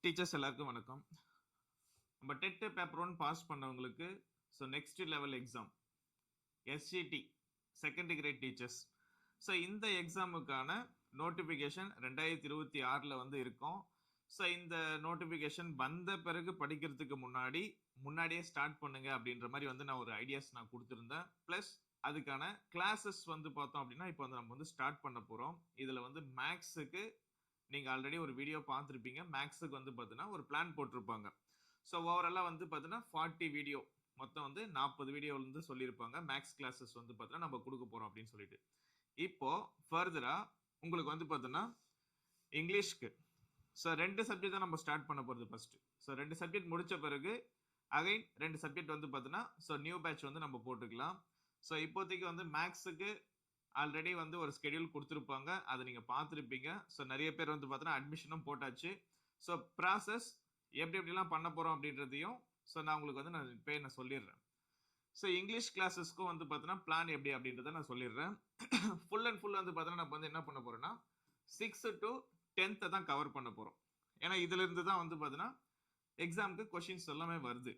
Teachers எல்லாருக்கும் வணக்கம். நம்ம டெட் பேப்பர் 1 பாஸ் பண்ணவங்களுக்கு next level exam SCD second grade teachers. இந்த எக்ஸாமுக்கான நோட்டிஃபிகேஷன் 2026 இருக்கும். இந்த நோட்டிஃபிகேஷன் வந்த பிறகு படிக்கிறதுக்கு முன்னாடியே ஸ்டார்ட் பண்ணுங்க அப்படின்ற மாதிரி நான் ஒரு ஐடியாஸ் நான் கொடுத்துருந்தேன். ப்ளஸ் அதுக்கான கிளாஸஸ் பார்த்தோம் அப்படின்னா இப்போ நம்ம ஸ்டார்ட் பண்ண போகிறோம். இதில் மேக்ஸுக்கு நீங்கள் ஆல்ரெடி ஒரு வீடியோ பார்த்துருப்பீங்க. மேக்ஸுக்கு பார்த்தீங்கன்னா ஒரு பிளான் போட்டிருப்பாங்க. ஓவராலாக பார்த்தீங்கன்னா 40 வீடியோ மொத்தம் 40 வீடியோலேருந்து சொல்லியிருப்பாங்க. மேக்ஸ் கிளாஸஸ் பார்த்தீங்கன்னா நம்ம கொடுக்க போகிறோம் அப்படின்னு சொல்லிட்டு. இப்போ ஃபர்தராக உங்களுக்கு பார்த்தீங்கன்னா இங்கிலீஷ்க்கு 2 சப்ஜெக்ட் தான் நம்ம ஸ்டார்ட் பண்ண போகிறது ஃபர்ஸ்ட். 2 சப்ஜெக்ட் முடிச்ச பிறகு அகைன் 2 சப்ஜெக்ட் பார்த்தீங்கன்னா நியூ பேட்ச் நம்ம போட்டுக்கலாம். இப்போதைக்கு மேக்ஸுக்கு ஆல்ரெடி ஒரு ஸ்கெடியூல் கொடுத்துருப்பாங்க, அதை நீங்கள் பார்த்துருப்பீங்க. நிறைய பேர் பார்த்தீங்கன்னா அட்மிஷனும் போட்டாச்சு. ப்ராசஸ் எப்படிலாம் பண்ண போகிறோம் அப்படின்றதையும் நான் உங்களுக்கு நான் சொல்லிடுறேன். இங்கிலீஷ் கிளாஸஸ்க்கும் பார்த்தீங்கன்னா பிளான் எப்படி அப்படின்றத நான் சொல்லிடுறேன். ஃபுல் அண்ட் ஃபுல் பார்த்தீங்கன்னா நம்ம என்ன பண்ண போகிறோன்னா 6th to 10th தான் கவர் பண்ண போகிறோம். ஏன்னா இதிலிருந்து தான் பார்த்தீங்கன்னா எக்ஸாமுக்கு கொஷின்ஸ் எல்லாமே வருது.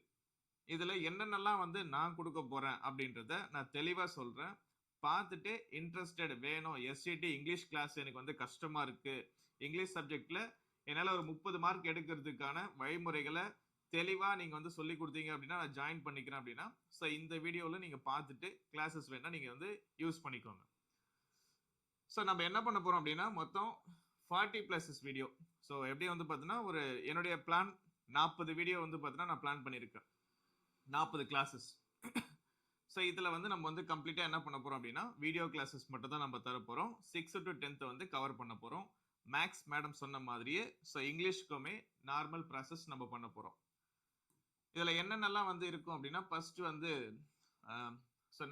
இதில் என்னென்னலாம் நான் கொடுக்க போகிறேன் அப்படின்றத நான் தெளிவாக சொல்கிறேன். பார்த்துட்டு இன்ட்ரெஸ்டட் வேணும், எஸ்சிடி இங்கிலீஷ் கிளாஸ் எனக்கு கஷ்டமாக இருக்குது, இங்கிலீஷ் சப்ஜெக்டில் என்னால் ஒரு 30 மார்க் எடுக்கிறதுக்கான வழிமுறைகளை தெளிவாக நீங்கள் சொல்லி கொடுத்தீங்க அப்படின்னா நான் ஜாயின் பண்ணிக்கிறேன் அப்படின்னா இந்த வீடியோவில் நீங்கள் பார்த்துட்டு கிளாஸஸ் வேணால் நீங்கள் யூஸ் பண்ணிக்கோங்க. நம்ம என்ன பண்ண போகிறோம் அப்படின்னா மொத்தம் 40+ வீடியோ. எப்படி பார்த்தீங்கன்னா ஒரு என்னுடைய பிளான் 40 வீடியோ பார்த்தீங்கன்னா நான் பிளான் பண்ணியிருக்கேன், 40 கிளாஸஸ். இதில் நம்ம கம்ப்ளீட்டாக என்ன பண்ண போகிறோம் அப்படின்னா வீடியோ கிளாஸஸ் மட்டும் தான் நம்ம தர போகிறோம். 6th to 10th கவர் பண்ண போகிறோம். மேக்ஸ் மேடம் சொன்ன மாதிரியே இங்கிலீஷ்க்குமே நார்மல் ப்ராசஸ் நம்ம பண்ண போகிறோம். இதில் என்னென்னலாம் இருக்கும் அப்படின்னா ஃபர்ஸ்ட்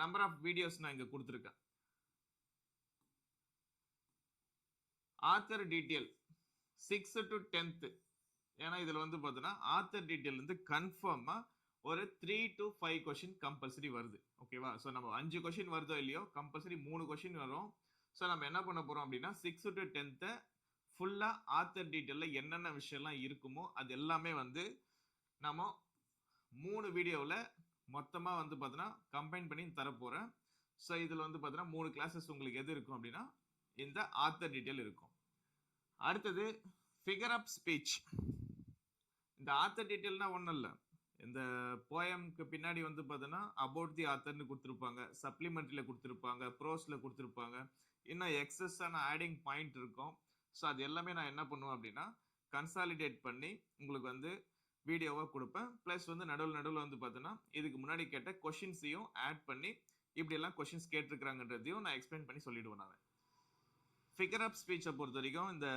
நம்பர் ஆஃப் வீடியோஸ் நான் இங்கே கொடுத்துருக்கேன். Author detail 6th to 10th. ஏன்னா இதில் பார்த்தீங்கன்னா ஆத்தர் டீட்டெயில் கன்ஃபார்மாக ஒரு 3 to 5 கொஷின் கம்பல்சரி வருது. ஓகேவா? நம்ம 5 கொஷின் வருதோ இல்லையோ கம்பல்சரி 3 கொஷின் வரும். நம்ம என்ன பண்ண போகிறோம் அப்படின்னா 6th to 10th ஃபுல்லாக ஆத்தர் டீட்டெயிலில் என்னென்ன விஷயம்லாம் இருக்குமோ அது எல்லாமே நம்ம 3 வீடியோவில் மொத்தமாக பார்த்தீங்கன்னா கம்பைன் பண்ணி தரப்போகிறேன். இதில் பார்த்தீங்கன்னா 3 கிளாஸஸ் உங்களுக்கு எது இருக்கும் அப்படின்னா இந்த ஆத்தர் டீட்டெயில் இருக்கும். அடுத்தது ஃபிகர் ஆஃப் ஸ்பீச். இந்த ஆத்தர் டீட்டெயில்னா ஒன்றும் இல்லை, இந்த போயம்க்கு பின்னாடி பார்த்தீங்கன்னா அபவுட் தி ஆத்தர்னு கொடுத்துருப்பாங்க, சப்ளிமெண்ட்ரியில் கொடுத்துருப்பாங்க, ப்ரோஸில் கொடுத்துருப்பாங்க, இன்னும் எக்ஸஸான ஆடிங் பாயிண்ட் இருக்கும். அது எல்லாமே நான் என்ன பண்ணுவேன் அப்படின்னா கன்சாலிடேட் பண்ணி உங்களுக்கு வீடியோவாக கொடுப்பேன். ப்ளஸ் நடுவில் பார்த்தீங்கன்னா இதுக்கு முன்னாடி கேட்ட கொஷின்ஸையும் ஆட் பண்ணி இப்படியெல்லாம் கொஷின்ஸ் கேட்டிருக்கிறாங்கன்றதையும் நான் எக்ஸ்பிளைன் பண்ணி சொல்லிடுவேன். நான் ஃபிகர் ஆஃப் ஸ்பீச்சை பொறுத்த வரைக்கும் இந்த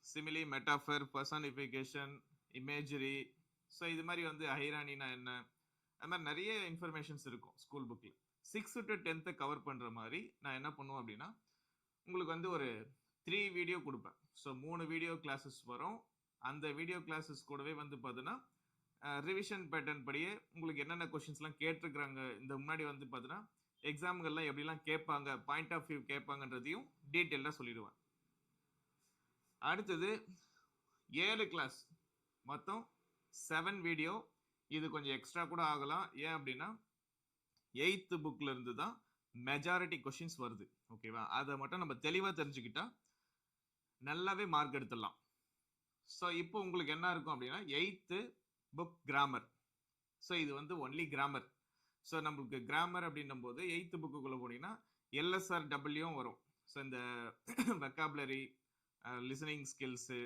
சிமிலி, மெட்டாஃபர், பர்சானிஃபிகேஷன், இமேஜரி, இது மாதிரி ஹைரானினா என்ன, அது மாதிரி நிறைய இன்ஃபர்மேஷன்ஸ் இருக்கும் ஸ்கூல் புக்கில். 6th to 10th கவர் பண்ணுற மாதிரி நான் என்ன பண்ணுவேன் அப்படின்னா உங்களுக்கு ஒரு 3 வீடியோ கொடுப்பேன். 3 வீடியோ கிளாஸஸ் வரும். அந்த வீடியோ கிளாஸஸ் கூடவே பார்த்தீங்கன்னா ரிவிஷன் பேட்டர்ன் படியே உங்களுக்கு என்னென்ன கொஷின்ஸ்லாம் கேட்டிருக்கிறாங்க, இந்த முன்னாடி பார்த்தீங்கன்னா எக்ஸாம்கள்லாம் எப்படிலாம் கேட்பாங்க, பாயிண்ட் ஆஃப் வியூ கேட்பாங்கன்றதையும் டீட்டெயிலாக சொல்லிடுவேன். அடுத்தது 7 கிளாஸ் மொத்தம் 7 வீடியோ. இது கொஞ்சம் எக்ஸ்ட்ரா கூட ஆகலாம். ஏன் அப்படின்னா 8th புக்ல இருந்து தான் மெஜாரிட்டி கொஷின்ஸ் வருது. ஓகேவா? அதை மட்டும் நம்ம தெளிவாக தெரிஞ்சுக்கிட்டா நல்லாவே மார்க் எடுத்துடலாம். இப்போ உங்களுக்கு என்ன இருக்கும் அப்படின்னா 8th புக் கிராமர். இது ஒன்லி கிராமர். நம்மளுக்கு கிராமர் அப்படின்னும் போது 8th புக்குக்குள்ளே போனீங்கன்னா LSRW வரும். இந்த வெக்காபுலரி, லிசனிங் ஸ்கில்ஸு,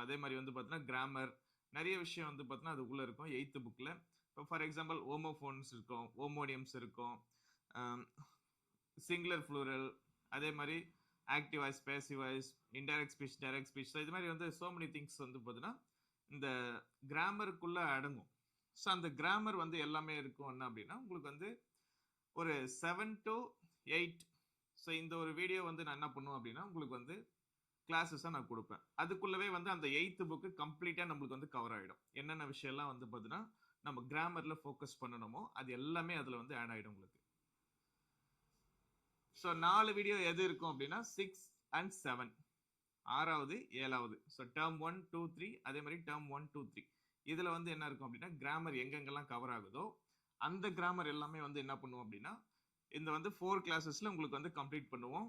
அதே மாதிரி பார்த்தீங்கன்னா கிராமர், நிறைய விஷயம் பார்த்தீங்கன்னா அதுக்குள்ளே இருக்கும் 8th புக்கில். இப்போ ஃபார் எக்ஸாம்பிள் ஓமோஃபோன்ஸ் இருக்கும், ஓமோடியம்ஸ் இருக்கும், சிங்குலர் ஃப்ளூரல், அதே மாதிரி active voice, passive voice, indirect speech, direct speech, இது மாதிரி சோ மெனி திங்ஸ் பார்த்தீங்கன்னா இந்த கிராமருக்குள்ளே அடங்கும். அந்த கிராமர் எல்லாமே இருக்கும். என்ன அப்படின்னா உங்களுக்கு ஒரு 7 to 8. இந்த ஒரு வீடியோ நான் என்ன பண்ணுவேன் அப்படின்னா உங்களுக்கு கிளாஸஸாக நான் கொடுப்பேன். அதுக்குள்ளவே அந்த 8th புக்கு கம்ப்ளீட்டாக நம்மளுக்கு கவர் ஆகிடும். என்னென்ன விஷயம்லாம் பார்த்தீங்கன்னா நம்ம கிராமரில் ஃபோக்கஸ் பண்ணணுமோ அது எல்லாமே அதில் ஆட் ஆகிடும் உங்களுக்கு. 4 வீடியோ எது இருக்கும் அப்படின்னா 6 and 7. ஆறாவது 7வது. ஸோ டேர்ம் 1 2 3 அதே மாதிரி டேர்ம் 1 2 3 இதுல வந்து என்ன இருக்கும் அப்படின்னா கிராமர் எங்கெங்கெல்லாம் கவர் ஆகுதோ அந்த கிராமர் எல்லாமே வந்து என்ன பண்ணுவோம் அப்படின்னா இந்த வந்து 4 கிளாஸஸ்ல உங்களுக்கு வந்து கம்ப்ளீட் பண்ணுவோம்.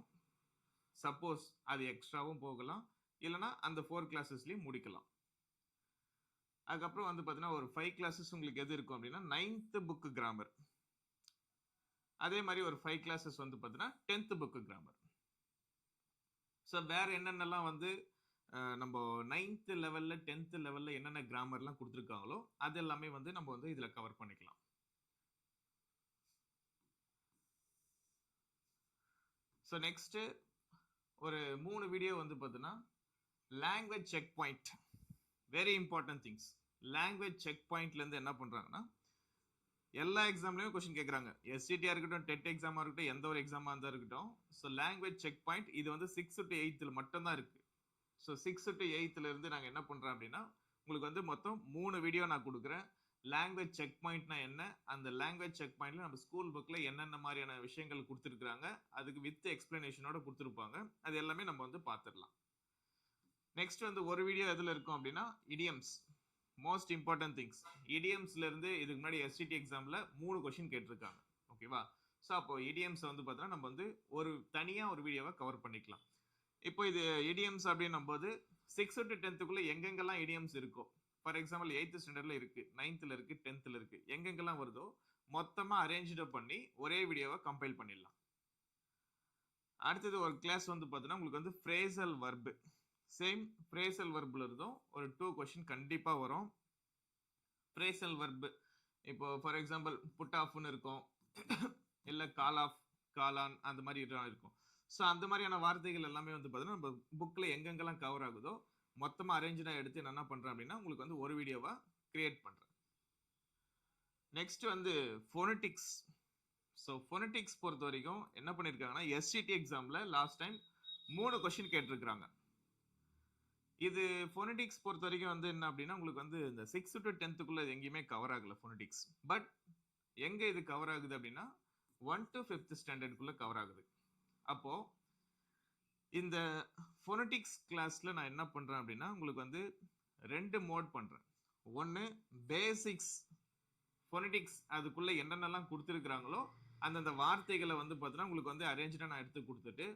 சப்போஸ் அது எக்ஸ்ட்ராவும் போகலாம், இல்லைன்னா அந்த 4 கிளாஸஸ்லயும் முடிக்கலாம். அதுக்கப்புறம் வந்து பார்த்தீங்கன்னா ஒரு 5 கிளாஸஸ் உங்களுக்கு எது இருக்கும் அப்படின்னா 9th புக் கிராமர். அதே மாதிரி ஒரு 5 கிளாஸஸ் வந்து பார்த்தீங்கன்னா 10th புக் கிராமர். ஸோ வேற என்னென்னலாம் வந்து நம்ம 9th லெவல்ல 10th லெவல்ல என்னென்ன கிராமர்லாம் கொடுத்துருக்காங்களோ அது எல்லாமே வந்து நம்ம வந்து இதுல கவர் பண்ணிக்கலாம். ஸோ நெக்ஸ்ட் ஒரு 3 வீடியோ வந்து பார்த்தீங்கன்னா language check point, very important things. Language check பாயிண்ட்ல இருந்து என்ன பண்றாங்கன்னா எல்லா எக்ஸாம்லயும் கொஸ்டின் கேட்கறாங்க. எஸ்சிடியா இருக்கட்டும், டெட் எக்ஸாமா இருக்கட்டும், எந்த ஒரு எக்ஸாமா இருந்தா இருக்கட்டும். ஸோ லாங்குவேஜ் செக் பாயிண்ட் இது வந்து 6th to 8th மட்டும் தான் இருக்கு. ஸோ 6th to 8th இருந்து நாங்க என்ன பண்றோம் அப்படின்னா உங்களுக்கு வந்து மொத்தம் 3 வீடியோ நான் கொடுக்குறேன். லாங்குவேஜ் செக் பாயிண்ட்னா என்ன, அந்த லாங்குவேஜ் செக் பாயிண்ட்ல நம்ம ஸ்கூல் புக்ல என்னென்ன மாதிரியான விஷயங்கள் கொடுத்துருக்காங்க, அதுக்கு வித் எக்ஸ்பிளனேஷனோட கொடுத்துருப்பாங்க. அது எல்லாமே நம்ம வந்து பார்த்துடலாம். நெக்ஸ்ட் வந்து ஒரு வீடியோ எதுல இருக்கும் அப்படின்னா இடியம்ஸ், மோஸ்ட் இம்பார்ட்டன்ட் திங்ஸ். இடியம்ஸ்ல இருந்து இதுக்கு முன்னாடி எஸ்டிடி எக்ஸாம்ல 3 கொஸ்டின் கேட்டிருக்காங்க. ஓகேவா? ஸோ அப்போ இடியம்ஸ் வந்து பார்த்தீங்கன்னா நம்ம வந்து ஒரு தனியா ஒரு வீடியோவை கவர் பண்ணிக்கலாம். இப்போ இது இடியம்ஸ் அப்படின்னும் போது 6th to 10th எங்கெங்கெல்லாம் இடியம்ஸ் இருக்கோ, ஃபார் எக்ஸாம்பிள் 8th ஸ்டாண்டர்ட்ல இருக்கு, 9th இருக்கு, 10th இருக்கு, எங்கெங்கெல்லாம் வருதோ மொத்தமா அரேஞ்ச் பண்ணி ஒரே வீடியோவை கம்பைல் பண்ணிடலாம். அடுத்தது ஒரு கிளாஸ் வந்து பார்த்தீங்கன்னா உங்களுக்கு வந்து ஃப்ரேசல் வர்பு. சேம் ஃப்ரேசல் வர்புல இருந்தும் ஒரு 2 கொஸ்டின் கண்டிப்பா வரும். ஃப்ரேசல் வர்பு இப்போ ஃபார் எக்ஸாம்பிள் புட் ஆஃப்னு இருக்கும், இல்ல கால் ஆஃப், கால் ஆன், அந்த மாதிரி இருக்கும். ஸோ அந்த மாதிரியான வார்த்தைகள் எல்லாமே வந்து பார்த்தீங்கன்னா நம்ம புக்ல எங்கெங்கெல்லாம் கவர் ஆகுதோ மொத்தமா அரேஞ்சா எடுத்து நான் என்ன பண்றேன் அப்படின்னா உங்களுக்கு வந்து ஒரு வீடியோவா கிரியேட் பண்றேன். நெக்ஸ்ட் வந்து ஃபோனடிக்ஸ். ஸோ ஃபோனடிக்ஸ் பொறுத்த வரைக்கும் என்ன பண்ணிருக்காங்கன்னா எஸ்சிடி எக்ஸாம்ல லாஸ்ட் டைம் 3 கொஸ்டின் கேட்டிருக்காங்க. இது ஃபோனடிக்ஸ் பொறுத்த வரைக்கும் வந்து என்ன அப்படின்னா உங்களுக்கு வந்து இந்த 6th to 10th எங்கேயுமே கவர் ஆகல ஃபோனடிக்ஸ். பட் எங்க இது கவர் ஆகுது அப்படின்னா 1 to 5th ஸ்டாண்டர்டுக்குள்ள கவர் ஆகுது. அப்போ இந்த ஃபோனடிக்ஸ் கிளாஸ்ல நான் என்ன பண்றேன் அப்படின்னா உங்களுக்கு வந்து 2 மோட் பண்றேன். ஒன்னு பேசிக்ஸ் ஃபோனடிக்ஸ், அதுக்குள்ள என்னென்னலாம் கொடுத்துருக்காங்களோ அந்தந்த வார்த்தைகளை வந்து பார்த்தீங்கன்னா உங்களுக்கு வந்து அரேஞ்சா நான் எடுத்து கொடுத்துட்டு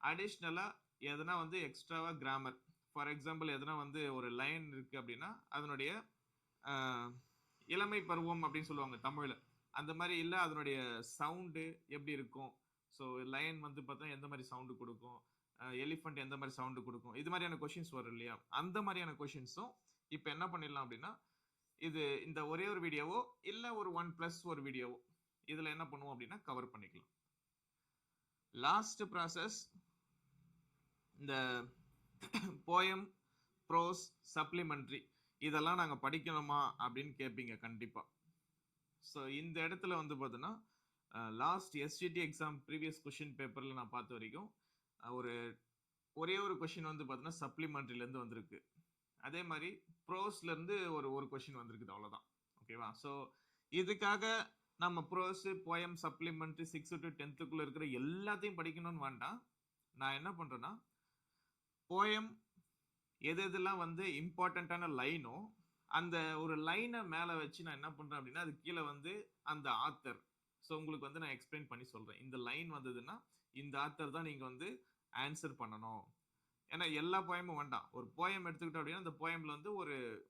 அடிஷ்னலா எதனா வந்து எக்ஸ்ட்ராவா கிராமர், ஃபார் எக்ஸாம்பிள் எதனா வந்து ஒரு லைன் இருக்கு அப்படின்னா அதனுடைய இளமை பருவம் அப்படின்னு சொல்லுவாங்க தமிழ்ல, அந்த மாதிரி இல்லை அதனுடைய சவுண்டு எப்படி இருக்கும், ஸோ லைன் வந்து பார்த்தா எந்த மாதிரி சவுண்டு கொடுக்கும், எலிஃபண்ட் எந்த மாதிரி சவுண்டு கொடுக்கும், இது மாதிரியான கொஷின்ஸ் வரும் இல்லையா, அந்த மாதிரியான கொஷின்ஸும் இப்போ என்ன பண்ணிடலாம் அப்படின்னா இது இந்த ஒரே ஒரு வீடியோவோ இல்லை ஒரு 1+ ஒரு வீடியோவோ இதில் என்ன பண்ணுவோம் அப்படின்னா கவர் பண்ணிக்கலாம். லாஸ்ட் ப்ராசஸ் இந்த போயம், ப்ரோஸ், சப்ளிமெண்ட்ரி இதெல்லாம் நாங்கள் படிக்கணுமா அப்படின்னு கேட்பீங்க கண்டிப்பாக. ஸோ இந்த இடத்துல வந்து பார்த்தீங்கன்னா last STD exam previous question பேப்பரில் நான் பார்த்த வரைக்கும் ஒரே ஒரு கொஷின் வந்து பார்த்தீங்கன்னா சப்ளிமெண்ட்ரிலேருந்து வந்திருக்கு. அதே மாதிரி ப்ரோஸ்லேருந்து ஒரு கொஷின் வந்திருக்குது, அவ்வளோதான். ஓகேவா? ஸோ இதுக்காக நம்ம pros, poem, supplementary 6th to 10th இருக்கிற எல்லாத்தையும் படிக்கணும்னு வேண்டாம். நான் என்ன பண்ணுறேன்னா போயம் எதெல்லாம் வந்து இம்பார்ட்டண்ட்டான லைனோ அந்த ஒரு லைனை மேலே வச்சு நான் என்ன பண்ணுறேன் அப்படின்னா அது கீழே வந்து அந்த ஆத்தர், ஸோ உங்களுக்கு வந்து நான் எக்ஸ்பிளைன் பண்ணி சொல்கிறேன். இந்த லைன் வந்ததுன்னா இந்த ஆத்தர் தான் நீங்கள் வந்து ஆன்சர் பண்ணணும். ஏன்னா எல்லா போயமும் வேண்டாம், ஒரு போயம் எடுத்துக்கிட்டோம் அப்படின்னா அந்த போயம்ல வந்து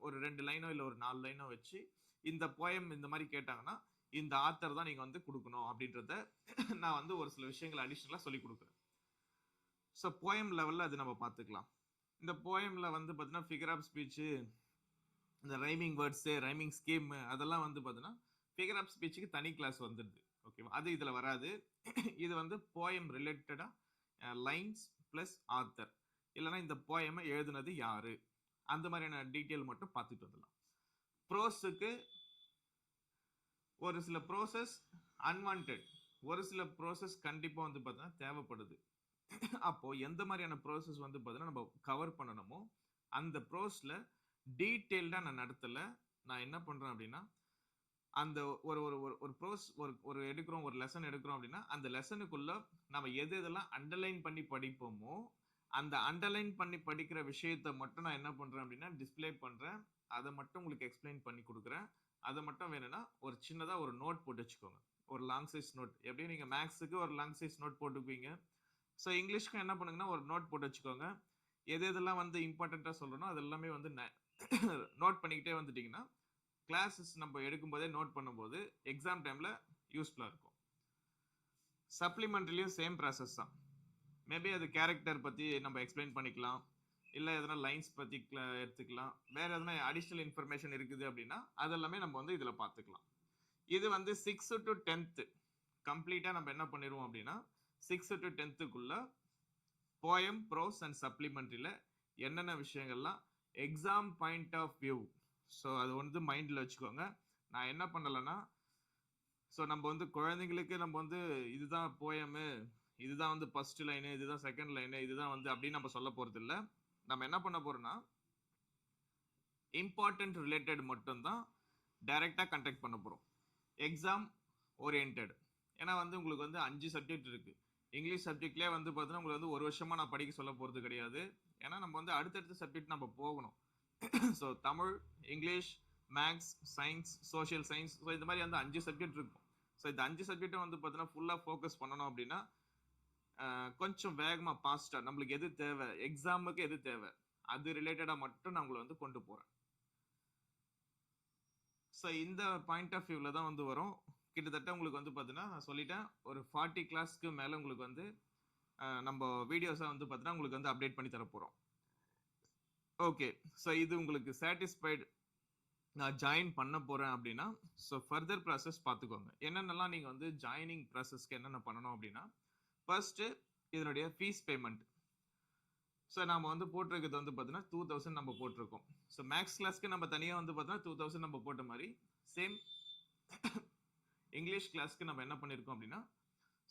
ஒரு 2 லைனோ இல்லை ஒரு 4 லைனோ வச்சு இந்த போயம் இந்த மாதிரி கேட்டாங்கன்னா இந்த ஆத்தர் தான் நீங்கள் வந்து கொடுக்கணும் அப்படின்றத நான் வந்து ஒரு சில விஷயங்கள் அடிஷ்னலாக சொல்லி கொடுக்குறேன். ஸோ போயம் லெவலில் அது நம்ம பார்த்துக்கலாம். இந்த போயம்ல வந்து பார்த்தீங்கன்னா ஃபிகர் ஆஃப் ஸ்பீச்சு, இந்த ரைமிங் வேர்ட்ஸு, ரைமிங் ஸ்கீம் அதெல்லாம் வந்து பார்த்தீங்கன்னா ஃபிகர் ஆஃப் ஸ்பீச்சுக்கு தனி கிளாஸ் வந்துடுது. ஓகேவா? அது இதில் வராது. இது வந்து போயம் ரிலேட்டடாக லைன்ஸ் ப்ளஸ் ஆத்தர், இல்லைன்னா இந்த போயமை எழுதுனது யாரு, அந்த மாதிரியான டீட்டெயில் மட்டும் பார்த்துட்டு வந்துடலாம். ப்ரோஸுக்கு ஒரு சில ப்ரோசஸ் அன்வான்ட், ஒரு சில ப்ரோசஸ் கண்டிப்பாக வந்து பார்த்தீங்கன்னா தேவைப்படுது. அப்போ எந்த மாதிரியான ப்ரோசஸ் வந்து பார்த்தீங்கன்னா நம்ம கவர் பண்ணணுமோ அந்த ப்ரோஸ்ல டீட்டெயில்டா நான் நடத்தல. நான் என்ன பண்றேன் அப்படின்னா அந்த ஒரு ஒரு ஒரு ப்ரோஸ் ஒரு எடுக்கிறோம், ஒரு லெசன் எடுக்கிறோம் அப்படின்னா அந்த லெசனுக்குள்ள நம்ம எதெல்லாம் அண்டர்லைன் பண்ணி படிப்போமோ அந்த அண்டர்லைன் பண்ணி படிக்கிற விஷயத்த மட்டும் நான் என்ன பண்றேன் அப்படின்னா டிஸ்ப்ளே பண்றேன். அதை மட்டும் உங்களுக்கு எக்ஸ்பிளைன் பண்ணி கொடுக்குறேன். அதை மட்டும் வேணும்னா ஒரு சின்னதா ஒரு நோட் போட்டு வச்சுக்கோங்க. ஒரு லாங் சைஸ் நோட். எப்படியும் நீங்க மேக்ஸுக்கு ஒரு லாங் சைஸ் நோட் போட்டுக்குவீங்க. ஸோ இங்கிலீஷ்க்கும் என்ன பண்ணுங்கன்னா ஒரு நோட் போட்டு வச்சுக்கோங்க. எது எதெல்லாம் வந்து இம்பார்ட்டண்ட்டாக சொல்றனோ அது எல்லாமே வந்து நோட் பண்ணிக்கிட்டே வந்துட்டீங்கன்னா கிளாஸஸ் நம்ம எடுக்கும்போதே நோட் பண்ணும்போது எக்ஸாம் டைம்ல யூஸ்ஃபுல்லாக இருக்கும். சப்ளிமெண்ட்ரிலையும் சேம் ப்ராசஸ் தான். மேபி அது கேரக்டர் பற்றி நம்ம எக்ஸ்பிளைன் பண்ணிக்கலாம், இல்லை எதனா லைன்ஸ் பற்றி எடுத்துக்கலாம், வேற எதனா அடிஷ்னல் இன்ஃபர்மேஷன் இருக்குது அப்படின்னா அதெல்லாமே நம்ம வந்து இதில் பார்த்துக்கலாம். இது வந்து 6 to 10th கம்ப்ளீட்டாக நம்ம என்ன பண்ணிடுவோம் அப்படின்னா 6 to 10th poem, prose and சப்ளிமெண்ட்ரியில் என்னென்ன விஷயங்கள்லாம் exam point of view, so அது வந்து மைண்டில் வச்சுக்கோங்க. நான் என்ன பண்ணலைன்னா ஸோ நம்ம வந்து குழந்தைங்களுக்கு நம்ம வந்து இதுதான் போயமு, இதுதான் வந்து ஃபர்ஸ்ட் லைனு, இதுதான் செகண்ட் லைனு, இதுதான் வந்து அப்படின்னு நம்ம சொல்ல போகிறது இல்லை. நம்ம என்ன பண்ண போறோம்னா இம்பார்ட்டன்ட் ரிலேட்டட் மட்டும்தான் டைரெக்டாக கண்டக்ட் பண்ண போகிறோம். Exam orient. ஏன்னா வந்து உங்களுக்கு வந்து 5 சப்ஜெக்ட் இருக்குது. இங்கிலீஷ் சப்ஜெக்ட்லேயே வந்து பார்த்தீங்கன்னா உங்களுக்கு வந்து ஒரு வருஷமாக நான் படிக்க சொல்ல போகிறது கிடையாது. ஏன்னா நம்ம வந்து அடுத்தடுத்த சப்ஜெக்ட் நம்ம போகணும். So Tamil, English, maths, science, social science, so இந்த மாதிரி வந்து 5 சப்ஜெக்ட் இருக்கும். ஸோ இந்த 5 சப்ஜெக்டும் வந்து பார்த்தீங்கன்னா ஃபுல்லாக ஃபோக்கஸ் பண்ணணும் அப்படின்னா கொஞ்சம் வேகமாக ஃபாஸ்ட்டாக நம்மளுக்கு எது தேவை, எக்ஸாமுக்கு எது தேவை, அது ரிலேட்டடாக மட்டும் நான் உங்களை வந்து கொண்டு போகிறேன். ஸோ இந்த பாயிண்ட் ஆஃப் வியூவில் தான் வந்து வரும். கிட்டத்தட்ட உங்களுக்கு வந்து பார்த்தீங்கன்னா நான் சொல்லிட்டேன், ஒரு 40 கிளாஸ்க்கு மேலே உங்களுக்கு வந்து நம்ம வீடியோஸை வந்து பார்த்தீங்கன்னா உங்களுக்கு வந்து அப்டேட் பண்ணி தர போகிறோம். ஓகே, ஸோ இது உங்களுக்கு சாட்டிஸ்ஃபைடு நான் ஜாயின் பண்ண போகிறேன் அப்படின்னா ஸோ ஃபர்தர் ப்ராசஸ் பார்த்துக்கோங்க. என்னென்னலாம் நீங்கள் வந்து ஜாயினிங் ப்ராசஸ்க்கு என்னென்ன பண்ணணும் அப்படின்னா ஃபர்ஸ்ட்டு இதனுடைய ஃபீஸ் பேமெண்ட். ஸோ நம்ம வந்து போட்டிருக்கிறது வந்து பார்த்தீங்கன்னா 2000 நம்ம போட்டிருக்கோம். ஸோ மேக்ஸ் கிளாஸ்க்கு நம்ம தனியாக வந்து பார்த்தீங்கன்னா 2000 நம்ம போட்ட மாதிரி சேம் இங்கிலீஷ் கிளாஸ்க்கு நம்ம என்ன பண்ணியிருக்கோம் அப்படின்னா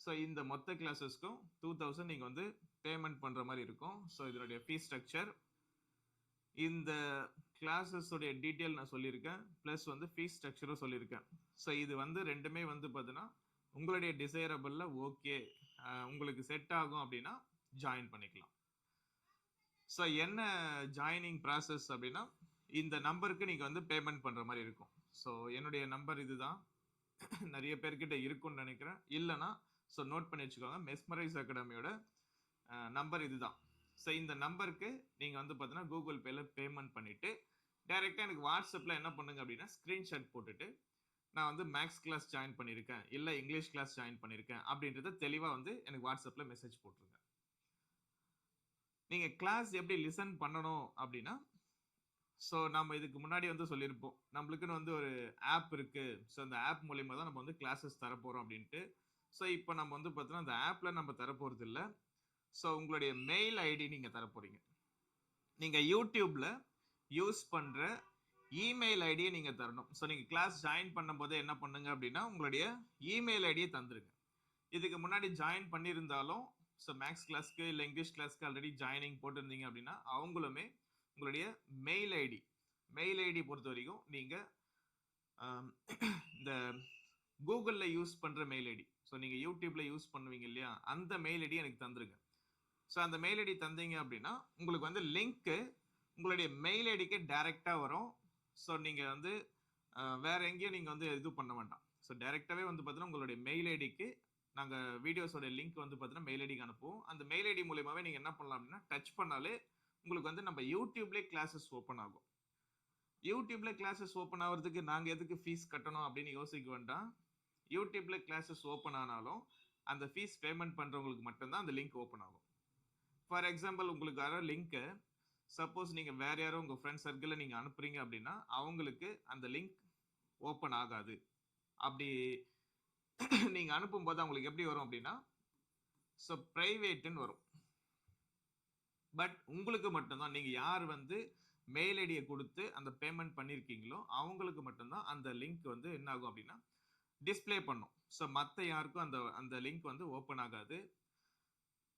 ஸோ இந்த மொத்த கிளாஸஸ்க்கும் 2000 நீங்கள் வந்து பேமெண்ட் பண்ணுற மாதிரி இருக்கும். ஸோ இதனுடைய ஃபீஸ் ஸ்ட்ரக்சர், இந்த கிளாஸஸோடைய டீட்டெயில் நான் சொல்லியிருக்கேன், ப்ளஸ் வந்து ஃபீஸ் ஸ்ட்ரக்சரும் சொல்லியிருக்கேன். ஸோ இது வந்து ரெண்டுமே வந்து பார்த்தீங்கன்னா உங்களுடைய டிசைரபிளில் ஓகே உங்களுக்கு செட் ஆகும் அப்படின்னா ஜாயின் பண்ணிக்கலாம். ஸோ என்ன ஜாயினிங் ப்ராசஸ் அப்படின்னா இந்த நம்பருக்கு நீங்கள் வந்து பேமெண்ட் பண்ணுற மாதிரி இருக்கும். ஸோ என்னுடைய நம்பர் இதுதான், நிறைய பேர்கிட்ட இருக்குன்னு நினைக்கிறேன். இல்லைன்னா ஸோ நோட் பண்ணி வச்சுக்கோங்க, மெஸ்மரைஸ் அகாடமியோட நம்பர் இதுதான். ஸோ இந்த நம்பருக்கு நீங்கள் வந்து பார்த்தீங்கன்னா கூகுள் பேல பேமெண்ட் பண்ணிவிட்டு டைரெக்டாக எனக்கு வாட்ஸ்அப்பில் என்ன பண்ணுங்க அப்படின்னா ஸ்க்ரீன்ஷாட் போட்டுட்டு நான் வந்து மேக்ஸ் கிளாஸ் ஜாயின் பண்ணியிருக்கேன், இல்லை இங்கிலீஷ் கிளாஸ் ஜாயின் பண்ணியிருக்கேன் அப்படின்றத தெளிவாக வந்து எனக்கு வாட்ஸ்அப்பில் மெசேஜ் போட்டுருங்க. நீங்கள் கிளாஸ் எப்படி லிசன் பண்ணணும் அப்படின்னா ஸோ நம்ம இதுக்கு முன்னாடி வந்து சொல்லியிருப்போம், நம்மளுக்குன்னு வந்து ஒரு ஆப் இருக்குது. ஸோ அந்த ஆப் மூலிமா தான் நம்ம வந்து கிளாஸஸ் தரப்போகிறோம் அப்படின்ட்டு. ஸோ இப்போ நம்ம வந்து பார்த்தோன்னா அந்த ஆப்பில் நம்ம தரப்போகிறது இல்லை. ஸோ உங்களுடைய மெயில் ஐடி நீங்கள் தரப்போகிறீங்க. நீங்கள் யூடியூப்பில் யூஸ் பண்ணுற இமெயில் ஐடியை நீங்கள் தரணும். ஸோ நீங்கள் கிளாஸ் ஜாயின் பண்ணும்போது என்ன பண்ணுங்க அப்படின்னா உங்களுடைய இமெயில் ஐடியை தந்துருங்க. இதுக்கு முன்னாடி ஜாயின் பண்ணியிருந்தாலும் ஸோ மேக்ஸ் கிளாஸ்க்கு இல்லை இங்கிலீஷ் கிளாஸ்க்கு ஆல்ரெடி ஜாயினிங் போட்டிருந்தீங்க அப்படின்னா அவங்களுமே உங்களுடைய மெயில் ஐடி பொறுத்த வரைக்கும் நீங்கள் இந்த கூகுளில் யூஸ் பண்ணுற மெயில் ஐடி, ஸோ நீங்கள் யூடியூப்பில் யூஸ் பண்ணுவீங்க இல்லையா, அந்த மெயில் ஐடி எனக்கு தந்துருங்க. ஸோ அந்த மெயில் ஐடி தந்தீங்க அப்படின்னா உங்களுக்கு வந்து லிங்க்கு உங்களுடைய மெயில் ஐடிக்கு டைரெக்டாக வரும். ஸோ நீங்கள் வந்து வேற எங்கேயும் நீங்கள் வந்து இது பண்ண வேண்டாம். ஸோ டைரெக்டாகவே வந்து பார்த்தீங்கன்னா உங்களுடைய மெயில் ஐடிக்கு நாங்கள் வீடியோஸோட லிங்க் வந்து பார்த்தீங்கன்னா மெயில் ஐடிக்கு அனுப்புவோம். அந்த மெயில் ஐடி மூலியமாகவே நீங்கள் என்ன பண்ணலாம் அப்படின்னா டச் பண்ணாலே உங்களுக்கு வந்து நம்ம யூடியூப்லேயே கிளாஸஸ் ஓப்பன் ஆகும். யூடியூப்ல கிளாஸஸ் ஓப்பன் ஆகிறதுக்கு நாங்கள் எதுக்கு ஃபீஸ் கட்டணும் அப்படின்னு யோசிக்க வேண்டாம். யூடியூப்ல கிளாஸஸ் ஓப்பன் ஆனாலும் அந்த ஃபீஸ் பேமெண்ட் பண்ணுறவங்களுக்கு மட்டும்தான் அந்த லிங்க் ஓப்பன் ஆகும். ஃபார் எக்ஸாம்பிள் உங்களுக்கு வர லிங்க்கை சப்போஸ் நீங்கள் வேற யாரோ உங்கள் ஃப்ரெண்ட் சர்க்கிளில் நீங்கள் அனுப்புறீங்க அப்படின்னா அவங்களுக்கு அந்த லிங்க் ஓப்பன் ஆகாது. அப்படி நீங்கள் அனுப்பும்போது அவங்களுக்கு எப்படி வரும் அப்படின்னா ஸோ ப்ரைவேட்டுன்னு வரும். பட் உங்களுக்கு மட்டும்தான், நீங்கள் யார் வந்து மெயில் ஐடியை கொடுத்து அந்த பேமெண்ட் பண்ணியிருக்கீங்களோ அவங்களுக்கு மட்டும்தான் அந்த லிங்க் வந்து என்ன ஆகும் அப்படின்னா டிஸ்பிளே பண்ணும். ஸோ மற்ற யாருக்கும் அந்த லிங்க் வந்து ஓப்பன் ஆகாது.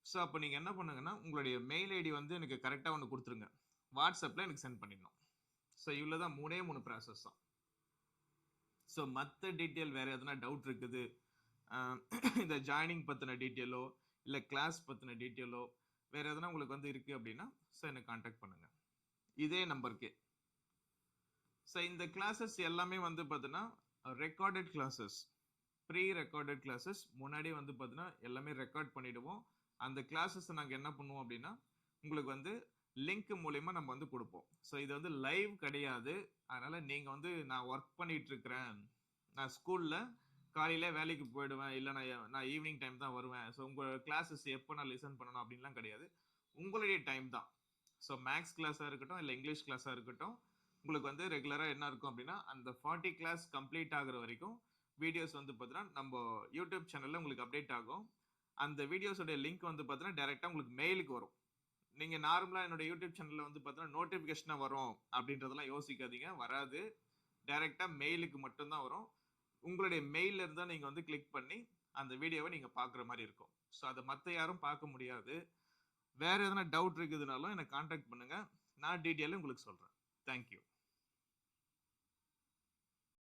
ஸோ அப்போ நீங்கள் என்ன பண்ணுங்கன்னா உங்களுடைய மெயில் ஐடி வந்து எனக்கு கரெக்டாக ஒன்று கொடுத்துருங்க, வாட்ஸ்அப்பில் எனக்கு சென்ட் பண்ணிடணும். ஸோ இவ்வளோ தான், 3 ப்ராசஸ் தான். ஸோ மற்ற டீட்டெயில் வேறு எதனா டவுட் இருக்குது, இந்த ஜாயினிங் பற்றின டீட்டெயிலோ இல்லை கிளாஸ் பற்றின டீட்டெயிலோ வேறு எதனா உங்களுக்கு வந்து இருக்குது அப்படின்னா ஸோ என்னை காண்டாக்ட் பண்ணுங்கள் இதே நம்பருக்கு. ஸோ இந்த கிளாஸஸ் எல்லாமே வந்து பார்த்தீங்கன்னா recorded classes, pre recorded classes. முன்னாடியே வந்து பார்த்தீங்கன்னா எல்லாமே ரெக்கார்ட் பண்ணிவிடுவோம். அந்த கிளாஸஸ் நாங்கள் என்ன பண்ணுவோம் அப்படின்னா உங்களுக்கு வந்து லிங்க் மூலயமா நம்ம வந்து கொடுப்போம். ஸோ இது வந்து லைவ் கிடையாது. அதனால் நீங்கள் வந்து நான் ஒர்க் பண்ணிகிட்டு இருக்கிறேன், நான் ஸ்கூலில் காலையில் வேலைக்கு போயிடுவேன், இல்லை நான் ஈவினிங் டைம் தான் வருவேன், ஸோ உங்கள் கிளாஸஸ் எப்போ நான் லிசன் பண்ணணும் அப்படின்லாம் கிடையாது. உங்களுடைய டைம் தான். ஸோ மேக்ஸ் கிளாஸாக இருக்கட்டும், இல்லை இங்கிலீஷ் கிளாஸாக இருக்கட்டும், உங்களுக்கு வந்து ரெகுலராக என்ன இருக்கும் அப்படின்னா அந்த 40 கிளாஸ் கம்ப்ளீட் ஆகுற வரைக்கும் வீடியோஸ் வந்து பார்த்தீங்கன்னா நம்ம யூடியூப் சேனலில் உங்களுக்கு அப்டேட் ஆகும். அந்த வீடியோஸோடைய லிங்க் வந்து பார்த்தீங்கன்னா டைரெக்டாக உங்களுக்கு மெயிலுக்கு வரும். நீங்கள் நார்மலாக என்னோட யூடியூப் சேனலில் வந்து பார்த்தீங்கன்னா நோட்டிஃபிகேஷனாக வரும் அப்படின்றதெல்லாம் யோசிக்காதீங்க, வராது. டைரெக்டாக மெயிலுக்கு மட்டும்தான் வரும். உங்களுடைய மெயிலில் இருந்தால் நீங்கள் வந்து கிளிக் பண்ணி அந்த வீடியோவை நீங்கள் பார்க்குற மாதிரி இருக்கும். ஸோ அதை மற்ற யாரும் பார்க்க முடியாது. வேறு எதனா டவுட் இருக்குதுனாலும் என்னை காண்டாக்ட் பண்ணுங்கள், நான் டீட்டெயிலும் உங்களுக்கு சொல்கிறேன். தேங்க்யூ.